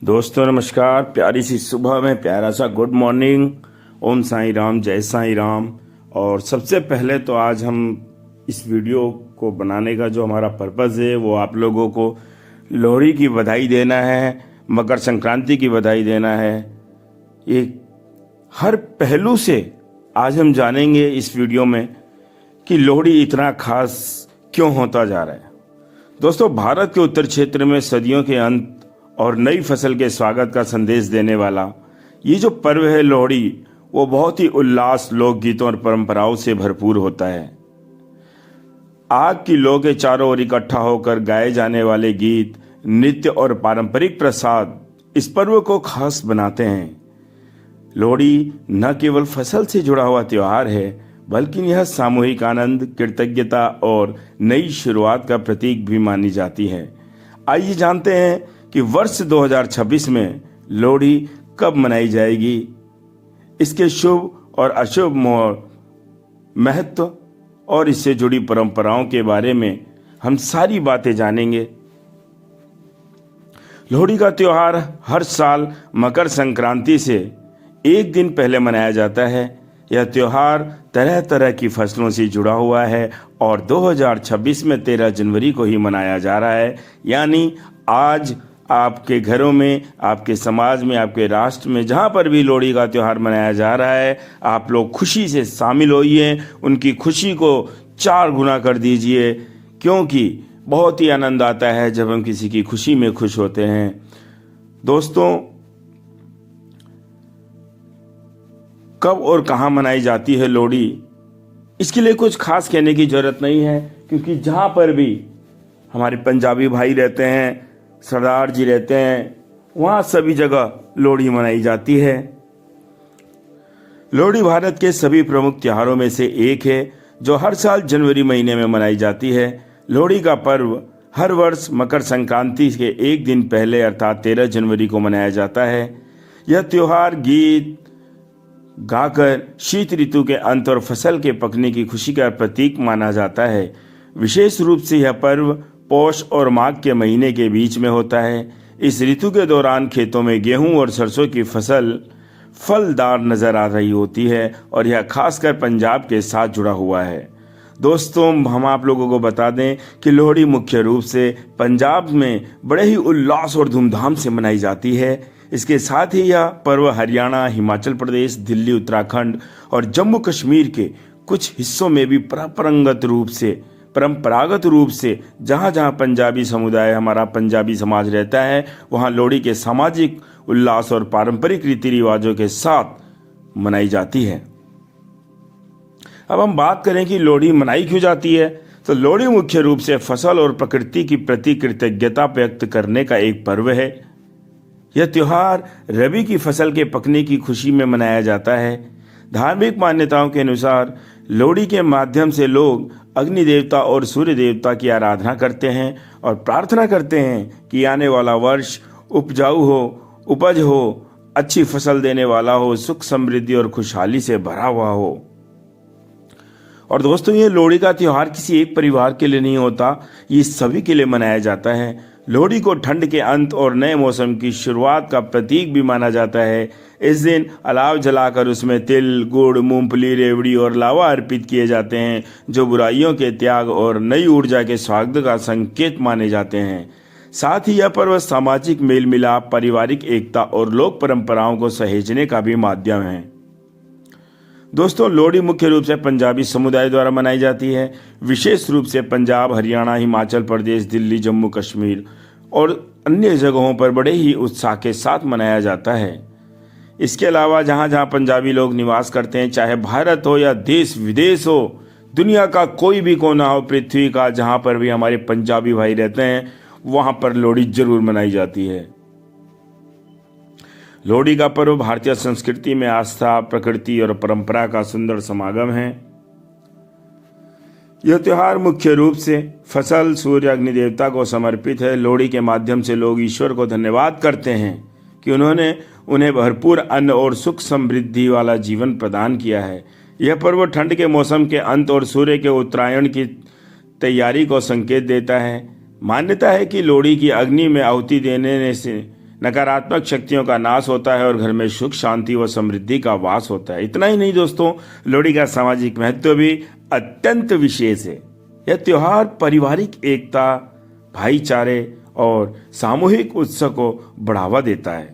दोस्तों नमस्कार। प्यारी सी सुबह में प्यारा सा गुड मॉर्निंग। ओम साईं राम, जय साईं राम। और सबसे पहले तो आज हम इस वीडियो को बनाने का जो हमारा पर्पज़ है वो आप लोगों को लोहड़ी की बधाई देना है, मकर संक्रांति की बधाई देना है। ये हर पहलू से आज हम जानेंगे इस वीडियो में कि लोहड़ी इतना खास क्यों होता जा रहा है। दोस्तों, भारत के उत्तर क्षेत्र में सदियों के अंत और नई फसल के स्वागत का संदेश देने वाला ये जो पर्व है लोहड़ी, वो बहुत ही उल्लास, लोकगीतों और परंपराओं से भरपूर होता है। आग की लौ के चारों ओर इकट्ठा होकर गाए जाने वाले गीत, नृत्य और पारंपरिक प्रसाद इस पर्व को खास बनाते हैं। लोहड़ी न केवल फसल से जुड़ा हुआ त्योहार है, बल्कि यह सामूहिक आनंद, कृतज्ञता और नई शुरुआत का प्रतीक भी मानी जाती है। आइए जानते हैं कि वर्ष 2026 में लोहड़ी कब मनाई जाएगी, इसके शुभ और अशुभ महत्व और इससे जुड़ी परंपराओं के बारे में हम सारी बातें जानेंगे। लोहड़ी का त्योहार हर साल मकर संक्रांति से एक दिन पहले मनाया जाता है। यह त्योहार तरह तरह की फसलों से जुड़ा हुआ है और 2026 में 13 जनवरी को ही मनाया जा रहा है। यानी आज आपके घरों में, आपके समाज में, आपके राष्ट्र में जहाँ पर भी लोहड़ी का त्यौहार मनाया जा रहा है, आप लोग खुशी से शामिल होइए, उनकी खुशी को 4 गुना कर दीजिए, क्योंकि बहुत ही आनंद आता है जब हम किसी की खुशी में खुश होते हैं। दोस्तों, कब और कहाँ मनाई जाती है लोहड़ी, इसके लिए कुछ खास कहने की जरूरत नहीं है, क्योंकि जहाँ पर भी हमारे पंजाबी भाई रहते हैं, सरदार जी रहते हैं, वहाँ सभी जगह लोहड़ी मनाई जाती है। लोहड़ी भारत के सभी प्रमुख त्योहारों में से एक है जो हर साल जनवरी महीने में मनाई जाती है। लोहड़ी का पर्व हर वर्ष मकर संक्रांति के एक दिन पहले अर्थात 13 जनवरी को मनाया जाता है। यह त्योहार गीत गाकर शीत ऋतु के अंत और फसल के पकने की खुशी का प्रतीक माना जाता है। विशेष रूप से यह पर्व पौष और माघ के महीने के बीच में होता है। इस ऋतु के दौरान खेतों में गेहूं और सरसों की फसल फलदार नजर आ रही होती है और यह खासकर पंजाब के साथ जुड़ा हुआ है। दोस्तों, हम आप लोगों को बता दें कि लोहड़ी मुख्य रूप से पंजाब में बड़े ही उल्लास और धूमधाम से मनाई जाती है। इसके साथ ही यह पर्व हरियाणा, हिमाचल प्रदेश, दिल्ली, उत्तराखंड और जम्मू कश्मीर के कुछ हिस्सों में भी परंपरागत रूप से जहाँ जहाँ पंजाबी समुदाय, हमारा पंजाबी समाज रहता है, वहाँ लोहड़ी के सामाजिक उल्लास और पारंपरिक रीति रिवाजों के साथ मनाई जाती है। अब हम बात करें कि लोहड़ी मनाई क्यों जाती है, तो लोहड़ी मुख्य रूप से फसल और प्रकृति की प्रति कृतज्ञता व्यक्त करने का एक पर्व है। यह त्योहार रबी की फसल के पकने की खुशी में मनाया जाता है। धार्मिक मान्यताओं के अनुसार लोहड़ी के माध्यम से लोग अग्नि देवता और सूर्य देवता की आराधना करते हैं और प्रार्थना करते हैं कि आने वाला वर्ष उपजाऊ हो, उपज हो, अच्छी फसल देने वाला हो, सुख समृद्धि और खुशहाली से भरा हुआ हो। और दोस्तों, ये लोहड़ी का त्यौहार किसी एक परिवार के लिए नहीं होता, ये सभी के लिए मनाया जाता है। लोहड़ी को ठंड के अंत और नए मौसम की शुरुआत का प्रतीक भी माना जाता है। इस दिन अलाव जलाकर उसमें तिल, गुड़, मूंगफली, रेवड़ी और लावा अर्पित किए जाते हैं, जो बुराइयों के त्याग और नई ऊर्जा के स्वागत का संकेत माने जाते हैं। साथ ही यह पर्व सामाजिक मेल मिलाप, पारिवारिक एकता और लोक परंपराओं को सहेजने का भी माध्यम है। दोस्तों, लोहड़ी मुख्य रूप से पंजाबी समुदाय द्वारा मनाई जाती है। विशेष रूप से पंजाब, हरियाणा, हिमाचल प्रदेश, दिल्ली, जम्मू कश्मीर और अन्य जगहों पर बड़े ही उत्साह के साथ मनाया जाता है। इसके अलावा जहाँ जहाँ पंजाबी लोग निवास करते हैं, चाहे भारत हो या देश विदेश हो, दुनिया का कोई भी कोना हो पृथ्वी का, जहाँ पर भी हमारे पंजाबी भाई रहते हैं, वहाँ पर लोहड़ी जरूर मनाई जाती है। लोहड़ी का पर्व भारतीय संस्कृति में आस्था, प्रकृति और परंपरा का सुंदर समागम है। यह त्योहार मुख्य रूप से फसल, सूर्य, अग्नि देवता को समर्पित है। लोहड़ी के माध्यम से लोग ईश्वर को धन्यवाद करते हैं कि उन्होंने उन्हें भरपूर अन्न और सुख समृद्धि वाला जीवन प्रदान किया है। यह पर्व ठंड के मौसम के अंत और सूर्य के उत्तरायण की तैयारी को संकेत देता है। मान्यता है कि लोहड़ी की अग्नि में आहुति नकारात्मक शक्तियों का नाश होता है और घर में सुख शांति व समृद्धि का वास होता है। इतना ही नहीं दोस्तों, लोहड़ी का सामाजिक महत्व भी अत्यंत विशेष है। यह त्योहार पारिवारिक एकता, भाईचारे और सामूहिक उत्सव को बढ़ावा देता है।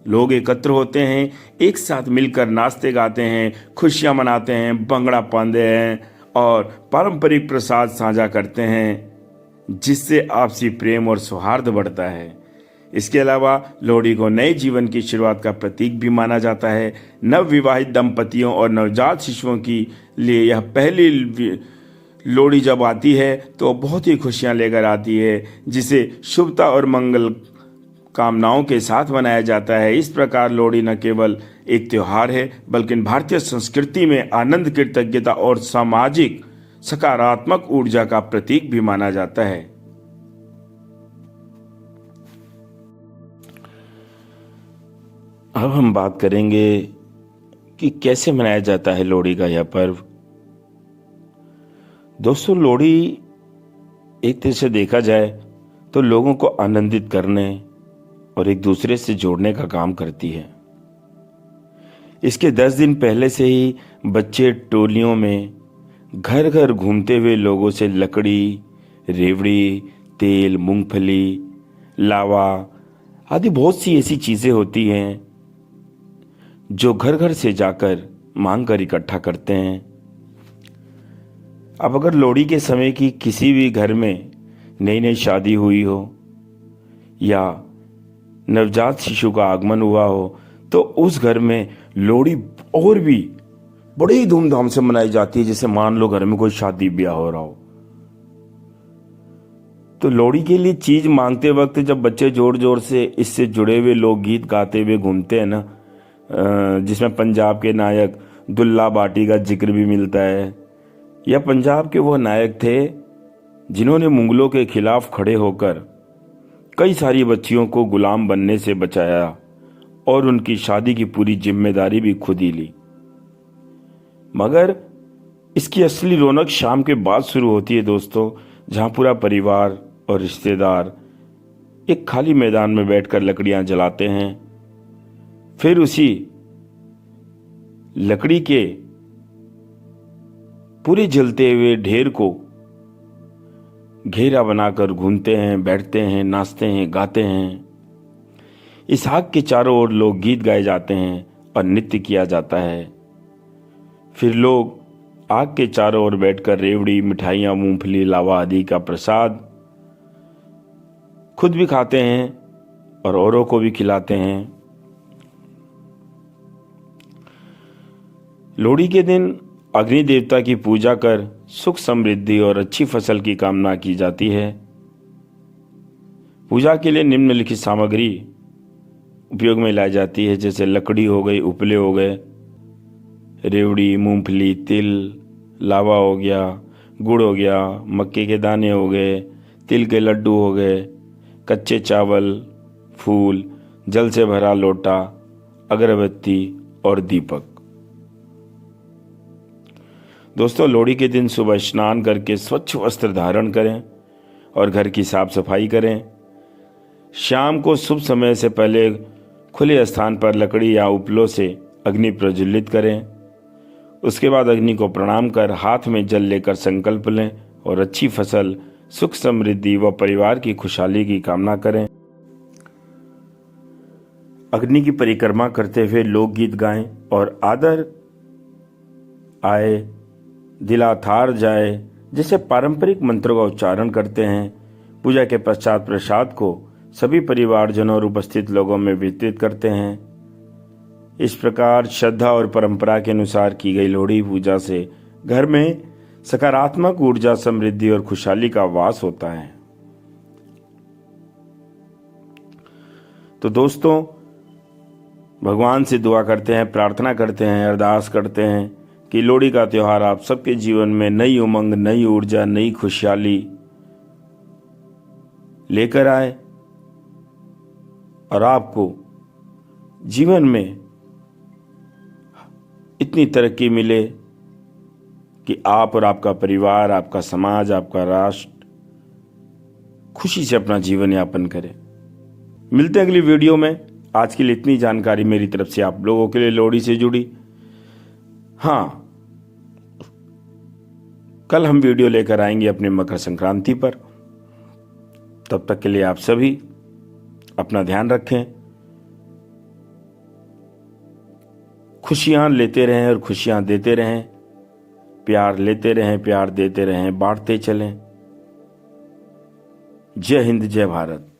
लोग एकत्र होते हैं, एक साथ मिलकर नाचते गाते हैं, खुशियां मनाते हैं, भंगड़ा पाते हैं और पारंपरिक प्रसाद साझा करते हैं, जिससे आपसी प्रेम और सौहार्द बढ़ता है। इसके अलावा लोहड़ी को नए जीवन की शुरुआत का प्रतीक भी माना जाता है। नवविवाहित दंपतियों और नवजात शिशुओं के लिए यह पहली लोहड़ी जब आती है तो बहुत ही खुशियां लेकर आती है, जिसे शुभता और मंगल कामनाओं के साथ मनाया जाता है। इस प्रकार लोहड़ी न केवल एक त्योहार है, बल्कि भारतीय संस्कृति में आनंद, कृतज्ञता और सामाजिक सकारात्मक ऊर्जा का प्रतीक भी माना जाता है। अब हम बात करेंगे कि कैसे मनाया जाता है लोहड़ी का यह पर्व। दोस्तों, लोहड़ी एक तरह से देखा जाए तो लोगों को आनंदित करने और एक दूसरे से जोड़ने का काम करती है। इसके 10 दिन पहले से ही बच्चे टोलियों में घर घर घूमते हुए लोगों से लकड़ी, रेवड़ी, तेल, मूंगफली, लावा आदि बहुत सी ऐसी चीजें होती हैं जो घर घर से जाकर मांग कर इकट्ठा करते हैं। अब अगर लोहड़ी के समय की किसी भी घर में नई नई शादी हुई हो या नवजात शिशु का आगमन हुआ हो, तो उस घर में लोहड़ी और भी बड़ी धूमधाम से मनाई जाती है। जैसे मान लो घर में कोई शादी ब्याह हो रहा हो, तो लोहड़ी के लिए चीज मांगते वक्त जब बच्चे जोर जोर से इससे जुड़े हुए लोकगीत गाते हुए घूमते हैं ना, जिसमें पंजाब के नायक दुल्ला बाटी का जिक्र भी मिलता है। यह पंजाब के वो नायक थे जिन्होंने मुगलों के खिलाफ खड़े होकर कई सारी बच्चियों को गुलाम बनने से बचाया और उनकी शादी की पूरी जिम्मेदारी भी खुद ही ली। मगर इसकी असली रौनक शाम के बाद शुरू होती है दोस्तों, जहां पूरा परिवार और रिश्तेदार एक खाली मैदान में बैठकर लकड़ियां जलाते हैं। फिर उसी लकड़ी के पूरे जलते हुए ढेर को घेरा बनाकर घूमते हैं, बैठते हैं, नाचते हैं, गाते हैं। इस आग के चारों ओर लोग गीत गाए जाते हैं और नृत्य किया जाता है। फिर लोग आग के चारों ओर बैठकर रेवड़ी, मिठाइयाँ, मूंगफली, लावा आदि का प्रसाद खुद भी खाते हैं और औरों को भी खिलाते हैं। लोहड़ी के दिन अग्नि देवता की पूजा कर सुख, समृद्धि और अच्छी फसल की कामना की जाती है। पूजा के लिए निम्नलिखित सामग्री उपयोग में लाई जाती है, जैसे लकड़ी हो गई, उपले हो गए, रेवड़ी, मूंगफली, तिल, लावा हो गया, गुड़ हो गया, मक्के के दाने हो गए, तिल के लड्डू हो गए, कच्चे चावल, फूल, जल से भरा लोटा, अगरबत्ती और दीपक। दोस्तों, लोहड़ी के दिन सुबह स्नान करके स्वच्छ वस्त्र धारण करें और घर की साफ सफाई करें। शाम को शुभ समय से पहले खुले स्थान पर लकड़ी या उपलों से अग्नि प्रज्वलित करें। उसके बाद अग्नि को प्रणाम कर हाथ में जल लेकर संकल्प लें और अच्छी फसल, सुख, समृद्धि व परिवार की खुशहाली की कामना करें। अग्नि की परिक्रमा करते हुए लोकगीत गाएं और आदर आए दिला थार जाए जैसे पारंपरिक मंत्रों का उच्चारण करते हैं। पूजा के पश्चात प्रसाद को सभी परिवारजनों और उपस्थित लोगों में वितरित करते हैं। इस प्रकार श्रद्धा और परंपरा के अनुसार की गई लोहड़ी पूजा से घर में सकारात्मक ऊर्जा, समृद्धि और खुशहाली का वास होता है। तो दोस्तों, भगवान से दुआ करते हैं, प्रार्थना करते हैं, अरदास करते हैं कि लोहड़ी का त्यौहार आप सबके जीवन में नई उमंग, नई ऊर्जा, नई खुशहाली लेकर आए और आपको जीवन में इतनी तरक्की मिले कि आप और आपका परिवार, आपका समाज, आपका राष्ट्र खुशी से अपना जीवन यापन करें। मिलते हैं अगली वीडियो में। आज के लिए इतनी जानकारी मेरी तरफ से आप लोगों के लिए लोहड़ी से जुड़ी। हाँ, कल हम वीडियो लेकर आएंगे अपने मकर संक्रांति पर। तब तक के लिए आप सभी अपना ध्यान रखें, खुशियां लेते रहें और खुशियां देते रहें, प्यार लेते रहें, प्यार देते रहें, बांटते चलें। जय हिंद, जय भारत।